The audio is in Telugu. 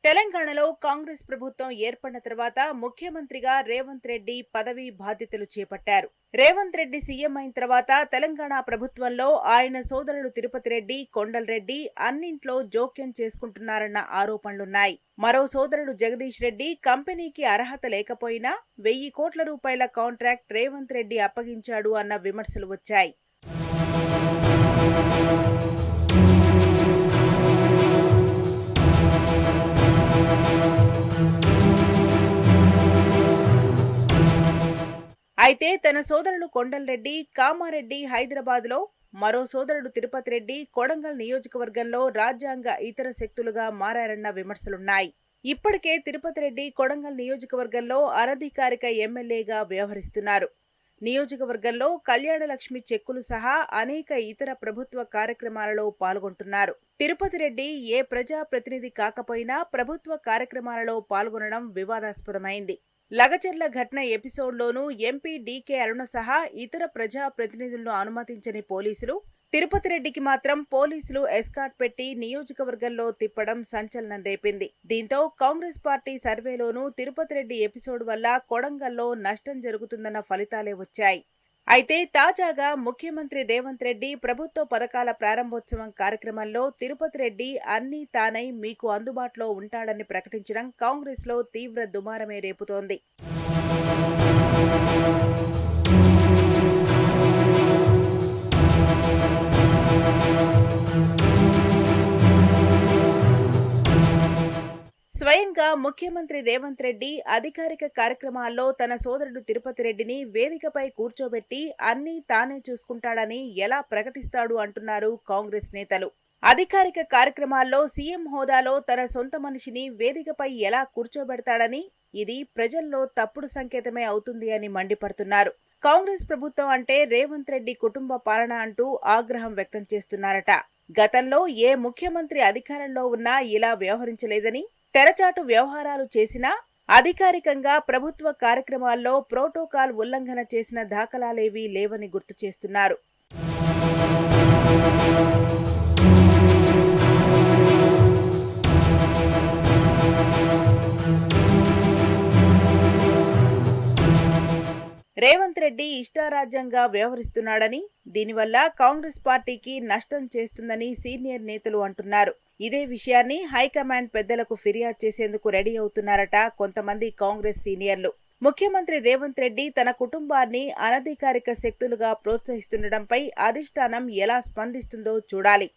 తెలంగాణలో కాంగ్రెస్ ప్రభుత్వం ఏర్పడిన తర్వాత ముఖ్యమంత్రిగా రేవంత్ రెడ్డి పదవీ బాధ్యతలు చేపట్టారు. రేవంత్ రెడ్డి సీఎం అయిన తర్వాత తెలంగాణ ప్రభుత్వంలో ఆయన సోదరుడు తిరుపతి రెడ్డి, కొండల్ రెడ్డి అన్నింట్లో జోక్యం చేసుకుంటున్నారన్న ఆరోపణలున్నాయి. మరో సోదరుడు జగదీష్ రెడ్డి కంపెనీకి అర్హత లేకపోయినా 1000 కోట్ల రూపాయల కాంట్రాక్ట్ రేవంత్ రెడ్డి అప్పగించాడు అన్న విమర్శలు వచ్చాయి. అయితే తన సోదరుడు కొండల్ రెడ్డి, కామారెడ్డి హైదరాబాద్లో, మరో సోదరుడు తిరుపతి రెడ్డి కొడంగల్ నియోజకవర్గంలో రాజ్యాంగ ఇతర శక్తులుగా మారారన్న విమర్శలున్నాయి. ఇప్పటికే తిరుపతి రెడ్డి కొడంగల్ నియోజకవర్గంలో అనధికారిక ఎమ్మెల్యేగా వ్యవహరిస్తున్నారు. నియోజకవర్గంలో కళ్యాణలక్ష్మి చెక్కులు సహా అనేక ఇతర ప్రభుత్వ కార్యక్రమాలలో పాల్గొంటున్నారు. తిరుపతి రెడ్డి ఏ ప్రజా ప్రతినిధి కాకపోయినా ప్రభుత్వ కార్యక్రమాలలో పాల్గొనడం వివాదాస్పదమైంది. లగచర్ల ఘటన ఎపిసోడ్లోనూ ఎంపీ డీకే అరుణ సహా ఇతర ప్రజా ప్రతినిధులను అనుమతించని పోలీసులు, తిరుపతి రెడ్డికి మాత్రం పోలీసులు ఎస్కార్ట్ పెట్టి నియోజకవర్గంలో తిప్పడం సంచలనం రేపింది. దీంతో కాంగ్రెస్ పార్టీ సర్వేలోనూ తిరుపతి రెడ్డి ఎపిసోడ్ వల్ల కొడంగల్లో నష్టం జరుగుతుందన్న ఫలితాలే వచ్చాయి. అయితే తాజాగా ముఖ్యమంత్రి రేవంత్ రెడ్డి ప్రభుత్వ పథకాల ప్రారంభోత్సవం కార్యక్రమంలో తిరుపతి రెడ్డి అన్నీ తానై మీకు అందుబాటులో ఉంటాడని ప్రకటించడం కాంగ్రెస్ లో తీవ్ర దుమారమే రేపుతోంది. స్వయంగా ముఖ్యమంత్రి రేవంత్ రెడ్డి అధికారిక కార్యక్రమాల్లో తన సోదరుడు తిరుపతి రెడ్డిని వేదికపై కూర్చోబెట్టి అన్నీ తానే చూసుకుంటాడని ఎలా ప్రకటిస్తాడు అంటున్నారు కాంగ్రెస్ నేతలు. అధికారిక కార్యక్రమాల్లో సీఎం హోదాలో తన సొంత మనిషిని వేదికపై ఎలా కూర్చోబెడతాడని, ఇది ప్రజల్లో తప్పుడు సంకేతమే అవుతుంది అని మండిపడుతున్నారు. కాంగ్రెస్ ప్రభుత్వం అంటే రేవంత్ రెడ్డి కుటుంబ పాలన అంటూ ఆగ్రహం వ్యక్తం చేస్తున్నారట. గతంలో ఏ ముఖ్యమంత్రి అధికారంలో ఉన్నా ఇలా వ్యవహరించలేదని, తెరచాటు వ్యవహారాలు చేసినా అధికారికంగా ప్రభుత్వ కార్యక్రమాల్లో ప్రోటోకాల్ ఉల్లంఘన చేసిన దాఖలాలేవీ లేవని గుర్తు చేస్తున్నారు. రేవంత్ రెడ్డి ఇష్టారాజ్యంగా వ్యవహరిస్తున్నాడని, దీనివల్ల కాంగ్రెస్ పార్టీకి నష్టం చేస్తుందని సీనియర్ నేతలు అంటున్నారు. ఇదే విషయాన్ని హైకమాండ్ పెద్దలకు ఫిర్యాదు చేసేందుకు రెడీ అవుతున్నారట కొంతమంది కాంగ్రెస్ సీనియర్లు. ముఖ్యమంత్రి రేవంత్ రెడ్డి తన కుటుంబాన్ని అనధికారిక శక్తులుగా ప్రోత్సహిస్తుండటంపై అధిష్టానం ఎలా స్పందిస్తుందో చూడాలి.